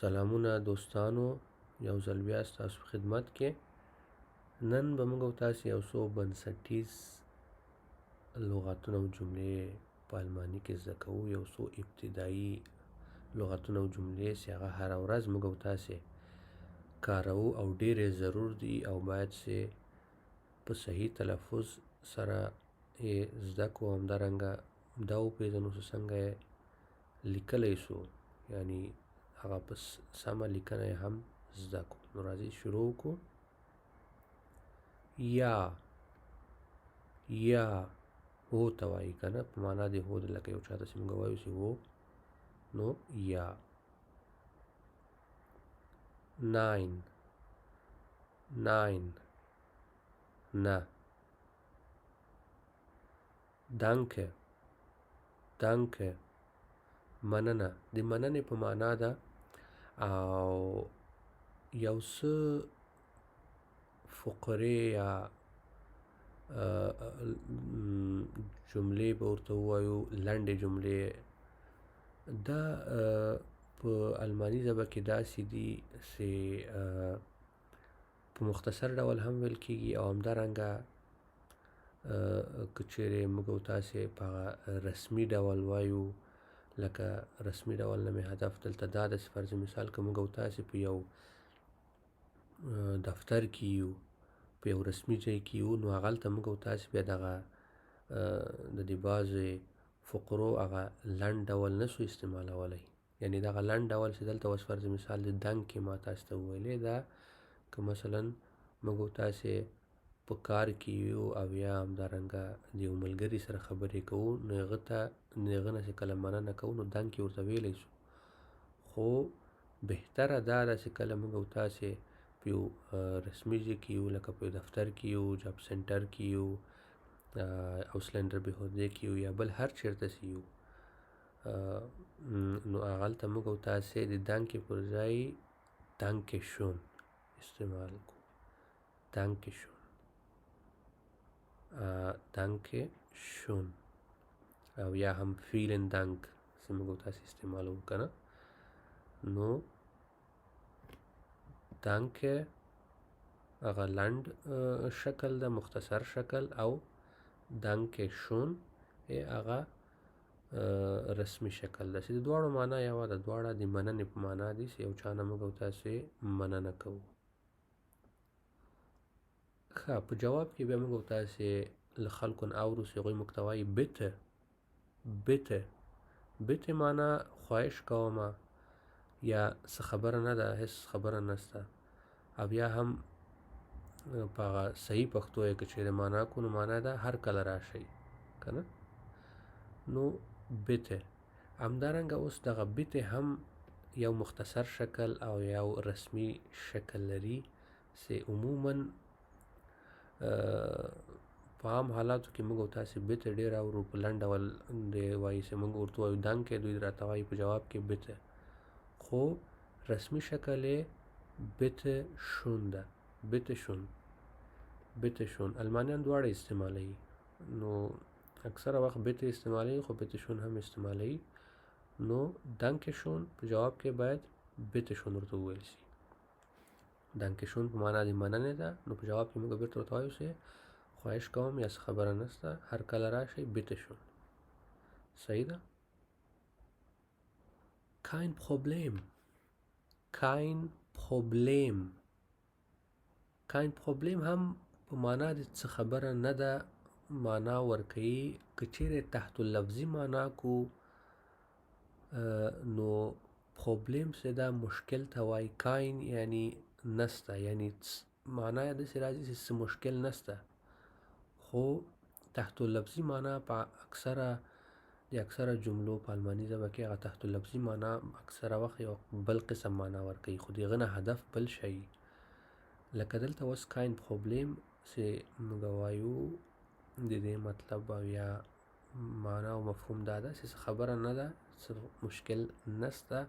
سلامونه دوستانو، یو ځل بیا ستاسو په خدمت کې. نن به موږ او تاسو یو څو بنسټیز لغتونه او جملې په الماني کې زده کوو. یو څو ابتدایي لغتونه او جملې چې هغه هره ورځ موږ او تاسې کاروو او ډېرې ضرور دي او باید چې په صحیح تلفظ سره یې زده کړو. همدارنګه دا وپېژنو چې څنګه یې لیکلی شو، یعنی هغه په سمه لیکنه یې هم زده کړو. نو راځئ شروع وکړو. یا هو ته وایي که نه، په معنا د هو لکه یو چا ته چې موږ وایو چې هو، نو یا. ناین نه. دانکه مننه. د مننې په معنا ده او یو څه فقرې یا جملې به ورته ووایو، لنډې جملې. دا په الماني ژبه کې داسې دي چې په مختصر ډول هم ویل کېږي او همدارنګه که چیرې موږ او تاسې په رسمي ډول وایو، لکه رسمي ډول نه مې هدف دلته دا ده چې فرض مثال که موږ او تاسې په یو دفتر کې یو، په یو رسمي ځای کې یو، نو هغلته موږ او تاسې بیا دغه د دې بعضې فقرو هغه لنډ ډول نشو استعمالولی. یعنې دغه لنډ ډول چې دلته اوس فرض مثال د دنکې ما تاسو ته وویلې، دا که مثلا موږ او تاسې په کار کې یو او یا همدارنګه د یو ملګري سره خبرې کوو، نو هغه نه چې کله مننه کوو نو دنکې ورته ویلی شو. خو بهتره دا ده چې کله موږ او تاسې په یو رسمي ځای کې یو، لکه په یو دفتر کې یو، جاب سنټر کې یو، اوسلنډر بهودې کې یو، یا بل هر چېرته چې یو، نو هغلته موږ او تاسې د دانکې پر ځای دانکې شون استعمال کړو. دانکې شون او یا هم فیلن دانک چې موږ او تاسې استعمالوو که نه. نو دانکې هغه لنډ شکل ده، مختصر شکل، او دانکې شون هغه رسمي شکل ده چې د دواړو معنا یوه ده. دواړه د مننې په معنا دي چې یو چا نه موږ او تاسې مننه کوو. ښه، په جواب کې بیا موږ او تاسې له خلکو نه اورو چې هغوی موږ ته وایي بیته معنا خواهش کومه یا څه خبره نه ده، هېڅ خبره نشته. او بیا هم په هغه صحیح پښتو یې که چېرې معنا کړو نو معنا ده هر کله راشئ که نه. نو بیته. همدارنګه اوس دغه بیته هم یو مختصر شکل او یو رسمي شکل لري چې عموما په عام حالاتو کې موږ او تاسې بیته ډېر اورو، په لنډ ډول دی وایي چې موږ ورته وایو دانکې، دوی راته وایي په جواب کې بیته. خو رسمي شکل یې بیته شون ده. بیته شون المانیان دواړه استعمالوي، نو اکثره وخت بیته استعمالوي خو بیته شون هم استعمالوي. نو دانکې شون په جواب کې باید بیته شون ورته وویل شي. دانکې شون په معنا د مننې ده، نو په جواب کې موږ بیرته ورته وایو چې خواهش کوم یا څه خبره نشته، هر کله راشئ، بیته شون. صحیح ده. kein Problem هم په معنا د څه خبره نه ده معنا ورکوي. که چیرې تحت اللفظي معنا کو نو پروبلم چې دا مشکل ته وایي، کاین یعنی نسته، یعنی معنا یې داسې راځي چې څه مشکل نسته. خو تحت اللفظي معنا په اکثره جملو په الماني ژبه کې هغه تحت اللفظي معنا اکثره وخت یو بل قسم معنا ورکوي، خو د هغه نه هدف بل شی. لکه دلته اوس کاین پروبلم چې موږ وایو، د دې مطلب او یا معنا او مفهوم دا ده چې څه خبره نه ده، څه مشکل نسته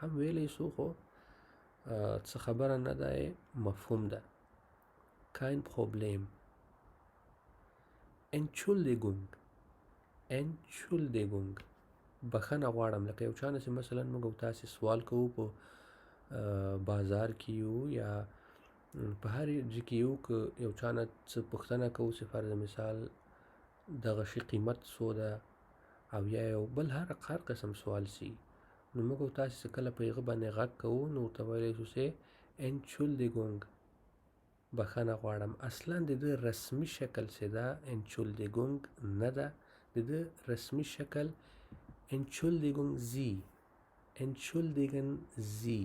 هم ویلی شو، خو څه خبره نه ده مفهوم ده. کاین پروبلم. Entschuldigung بخښنه غواړم. لکه یو چا نه چې مثلا موږ او تاسې سوال کوو په بازار کې یو یا په هر ځای کې یو که یو چا نه څه پوښتنه کوو چې فرض مثال دغه شي قیمت څو ده او یا یو بل هر قسم سوال سي نو موږ او تاسې کله په هغه باندې غږ کوو نو ورته ویلی شو چې انچولدیګونګ بخښنه غواړم. اصلا د ده رسمي شکل چې ده انچولدیګونګ نه ده، د ده رسمي شکل انچولدیګونګ زی انچولدیګن زی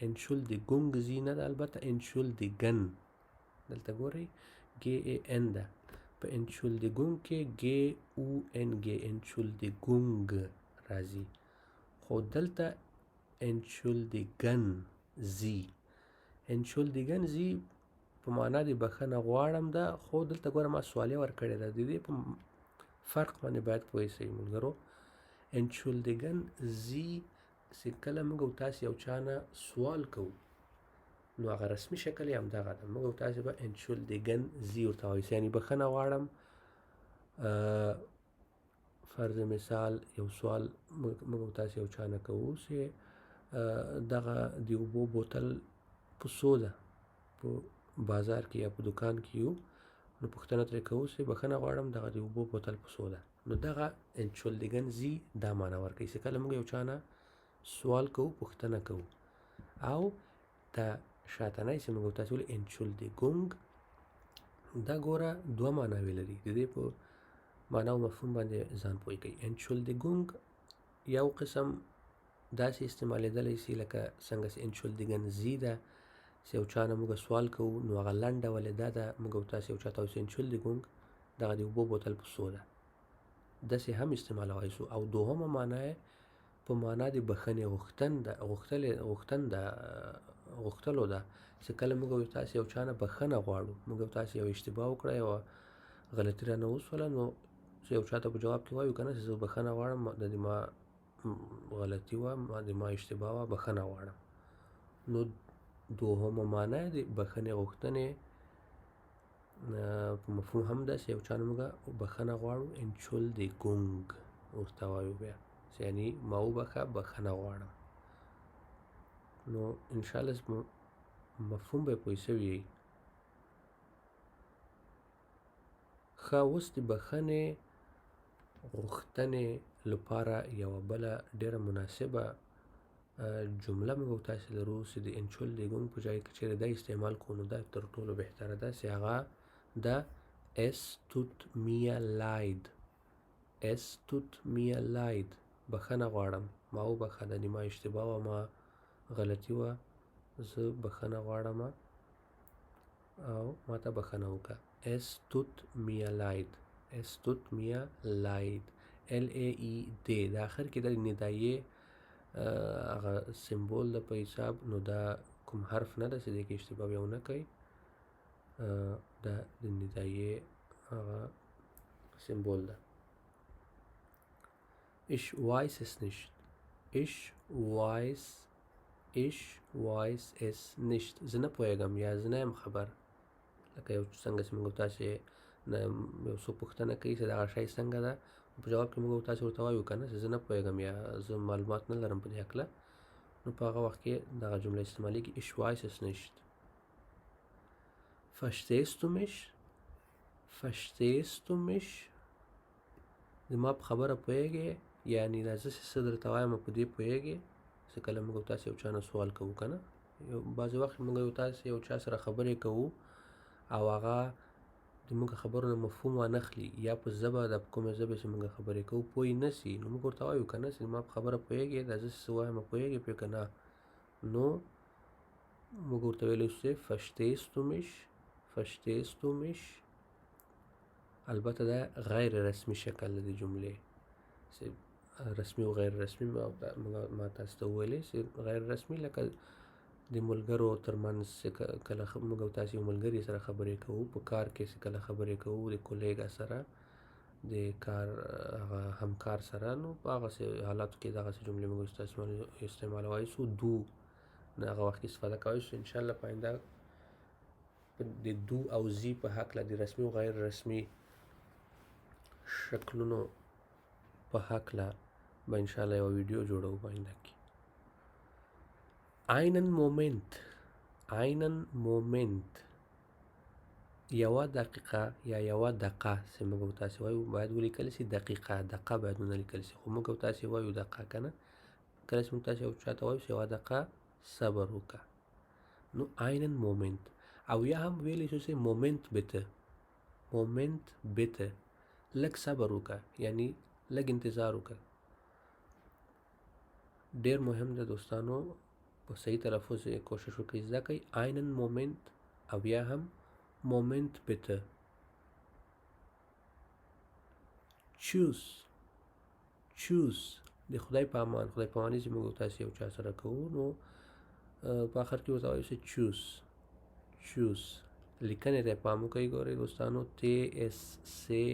انچولدیګونګ زی نه ده، البته انچولدیګن دلته ګورئ ګی ای ان ده په انچولدیګونګ کې ګی او ان ګی انچولدیګونګ راځي، خو دلته انچولدیګن زی انچولدیګن زی په معنا د بخښنه غواړم ده، خو دلته ګوره ما سوالیه ورکړې ده، د دې په فرق باندې باید پوه شئ ملګرو. انچولدیګن زی چې کله موږ او تاسې یو چا نه سوال کوو نو هغه رسمي شکل یې همدغه ده، موږ او تاسې به انچولدیګن زی ورته وایو، یعنې بخښنه غواړم. فرض مثال یو سوال موږ او تاسې یو چا نه کوو چې دغه د اوبو بوتل په څو ده، په بازار کې یا په دکان کې یو نو پوښتنه ترې کوو چې بخښنه غواړم دغه د اوبو بوتل په څو ده، نو دغه انچولدیګن زی دا معنا ورکوي چې کله موږ یو چا نه سوال کوو پوښتنه کوو. او دا شاتنی چې موږ تاسو ولې انچولدیګونګ دا ګوره دوه معناوې لري، د دې په معنا او مفهوم باندې ځان پوه کوي. انچولدیګونګ یو قسم داسې استعمالیدلی شي لکه څنګه چې انچولدیګن زی ده چې یو چا نه موږ سوال کوو نو هغه لنډه ولې دا ده موږ او تاسې یو چا ته وایو چې انچولدیګونګ دغه د اوبو بوتل په څو ده، داسې هم استعمالولی شو. او دوهمه معنا یې په معنا د بخښنې غوښتلو ده چې کله موږ او تاسې یو چا نه بخښنه غواړو، موږ او تاسې یو اشتباه وکړه، یوه غلطي رانه وسوله، نو چې یو چا ته په جواب کې وایو که نه چې زه بخښنه غواړم د دې ما غلطي وه، د ما اشتباه وه، بخښنه غواړم، نو دوهمه معنا یې د بخښنې غوښتنې په مفهوم هم ده چې یو چا نه موږ بخښنه غواړو انچولدیګونګ ورته وایو بیا یعنې ما وبخښه بخښنه غواړم. نو انشاءالله مفهوم به یې پوه شوي یئ. ښه اوس د بخښنې غوښتنې لپاره یوه بله ډېره مناسبه جمله موږ او تاسې لرو چې د انچولدیګونګ په ځای کې چیرې دا استعمال کړو نو دا تر ټولو بهتره ده چې هغه ده es tut mir leid es tut mir leid بخښنه غواړم، ما وبخښه، د دې ما اشتباه وه، ما غلطي وه، زه بخښنه غواړم او ما ته بخښنه وکړه. es tut mir leid es tut mir leid LAED د آخر کې د ندایې هغه سمبول ده په حساب، نو دا کوم حرف نه ده چې دې کې اشتباه بیا ونه کوئ، دا د ندایې هغه سمبول ده. Ich weiß es nicht ich weiß es nicht زه نه پوهېږم یا زه نه یم خبر، لکه یو څنګه چې موږ تاسې یو څوک پوښتنه کوي چې دغه شی څنګه ده، په جواب کې موږ تاسې ورته وایو که نه چې زه نه پوهېږم یا زه معلومات نه لرم په دې هکله، نو په هغه وخت کې دغه جمله استعمالیږي ich weiß es nicht. verstehst du mich زما په خبره پوهېږې، یعنې دا زه چې څه درته وایم په دې پوهېږې، چې کله موږ تاسې یو چا نه سوال کوو که نه، بعضې وخت موږ یو تاسې یو چا سره خبرې کوو او هغه د موږ خبرو نه مفهوم وانخلي یا په ژبه د کومې ژبې چې موږ خبرې کوو پوه نه سي، نو موږ ورته وایو که نه چې زما په خبره پوهېږې، دا زه څه وایم پوهېږې پرې که نه، نو موږ ورته ویلی شو چې verstehst du mich البته دا غیر رسمي شکل د جملې چې رسمي او غیر رسمي ما تاسو ته وویلې چې غیر رسمي لکه د ملګرو ترمنځ کله موږ او تاسې یو ملګري سره خبرې کوو، په کار کې چې کله خبرې کوو د کولیګا سره د کار هغه همکار سره، نو په هغسې حالاتو کې دغسې جملې موږ استعمالولی شو. دو نو هغه وخت کې استفاده کولی شو. انشاءالله په آینده د دو او زی په هکله د رسمي او غیر رسمي شکلونو په هکله به انشاءالله یوه ویډیو جوړوو په آینده کې. einen Moment یوه دقیقه یا یوه دقه چې موږ او تاسې وایو باید ولیکلی سي دقه باید ونه لیکل سي خو موږ او تاسې وایو دقه که نه کله چې موږ تاسې یو چاته وایو چې یوه دقه صبر وکړه نو einen Moment او یا هم ویلی شو چې Moment bitte لږ صبر وکړه یعنی لږ انتظار وکړه ډیر مهم ده دوستانو په صحیح تلفظ کوشش وکړئ زده کړئ einen Moment او یا هم Moment bitte choose د خدای په امان خدای په اماني چې موږ تاسې یو چا سره کوو نو په آخر کې ورته وایو چې choose لیکنې ته پام وکړئ ګورئ دوستانو TSCHU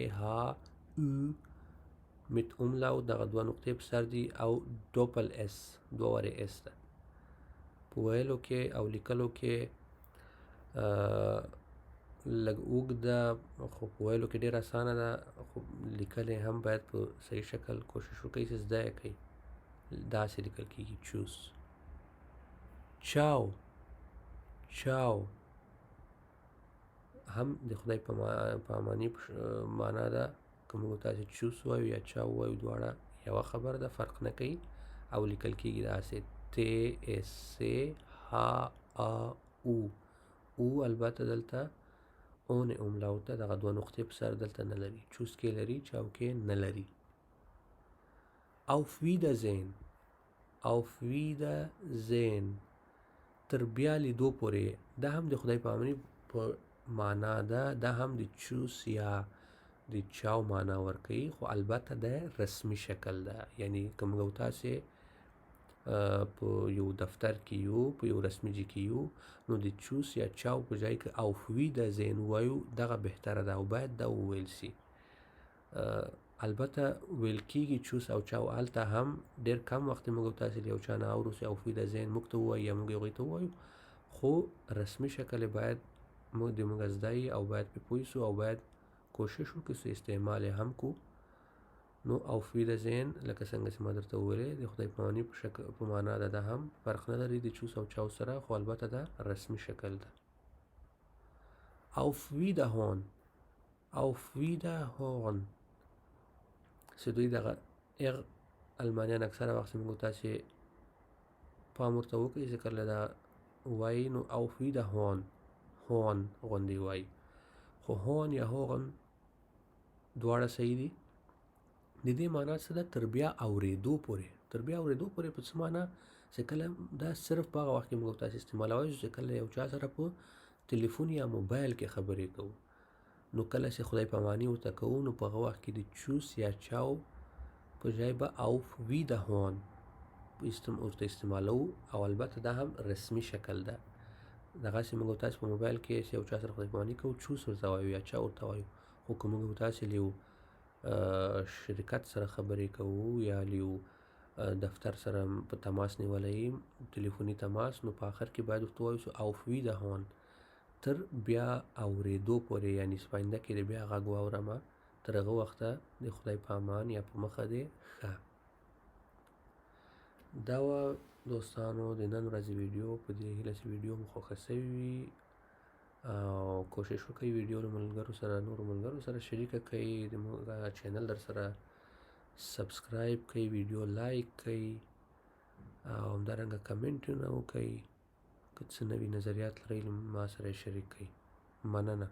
mit Umlaut دغه دوه نقطې په سر دي او ډوپل اس دوه وارې اس ده په ویلو کې او لیکلو کې لږ اوږده خو په ویلو کې ډېر اسانه ده خو لیکل یې هم باید په صحیح شکل کوشش وکړئ چې زده یې کړئ داسې لیکل کېږي چوس چاو هم د خدای په اماني معنا ده که موږ تاسې چوس وایو یا چاو وایو دواړه یوه خبره ده فرق نه کوي او لیکل کېږي داسې TSCHU او البته دلته اون املاوت ده دغه دوه نقطې په سر دلته نه لري چوس کې لري چاو کې نه لري auf Wiedersehen تر بیا لیدو پورې دا هم د خدای په اماني په معنا ده دا هم د چوس یا د چاو معنا ورکوي خو البته د رسمي شکل ده یعنی که موږ تاسې په یو دفتر کې یو په یو رسمي ځای کې یو نو د چوس یا چاو په ځای کې auf Wiedersehen وایو دغه بهتره ده او باید دا وویل سي البته ویل کېږي چوس او چاو هلته هم ډېر کم وخت موږ تاسې یو چا نه اورو چې auf Wiedersehen موږ ته ووایي یا موږ هغوی ته ووایو خو رسمي شکل باید موږ د موږ زده او باید پې پوه سو او باید کوشش وکړو چې استعمال یې هم کو نو auf Wiedersehen لکه څنګه چې ما درته وویلې د خدای په اماني په معنا ده دا هم فرق نه لري د چوس او چاو سره خو البته دا رسمي شکل ده auf Wiederhören چې دوی دغه المانیان اکثره وخت موږ تاسې پام ورته وکړئ چې کله دا وایي نو auf Wiederhören هون غوندې وایي خو هون یا هوغن دواړه صحیح دي د دې معنا څه ده تر بیا اورېدو پورې په څه معنا چې کله دا صرف په هغه وخت کې موږ تاسې استعمالوئ چې کله یو چا سره په تلیفون یا موبایل کې خبرې کوو نو کله چې خدای په اماني ورته کوو نو په هغه وخت کې د چوس یا چاو په ځای به auf Wiederhören ورته استعمالوو او البته دا هم رسمي شکل ده دغسې موږ تاسې په موبایل کې چې یو چا سره خدای په اماني کوو چوس ورته وایو یا چا ورته وایو خو که موږ تاسې له یو شرکت سره خبرې کوو یا له یو دفتر سره په تماس نیولی تلیفوني تماس نو په آخر کې باید ورته ووایو چې auf Wiederhören تر بیا اورېدو پورې یعنی سپاینده کې د بیا غږ واورمه تر هغه وخته د خدای په امان یا په مخه دې ښه دا وه دوستانو د نن ورځې ویډیو په دې هیله چې ویډیو مو خوښه سوي وي او کوشش وکړئ ویډیو له ملګرو سره نورو ملګرو سره شریکه کړئ زموږ چینل در سره سبسکرایب کړئ ویډیو لایک کړئ او همدارنګه کمنټونه وکړئ که څه نوي نظریات لرئ ما سره یې شریک کړئ مننه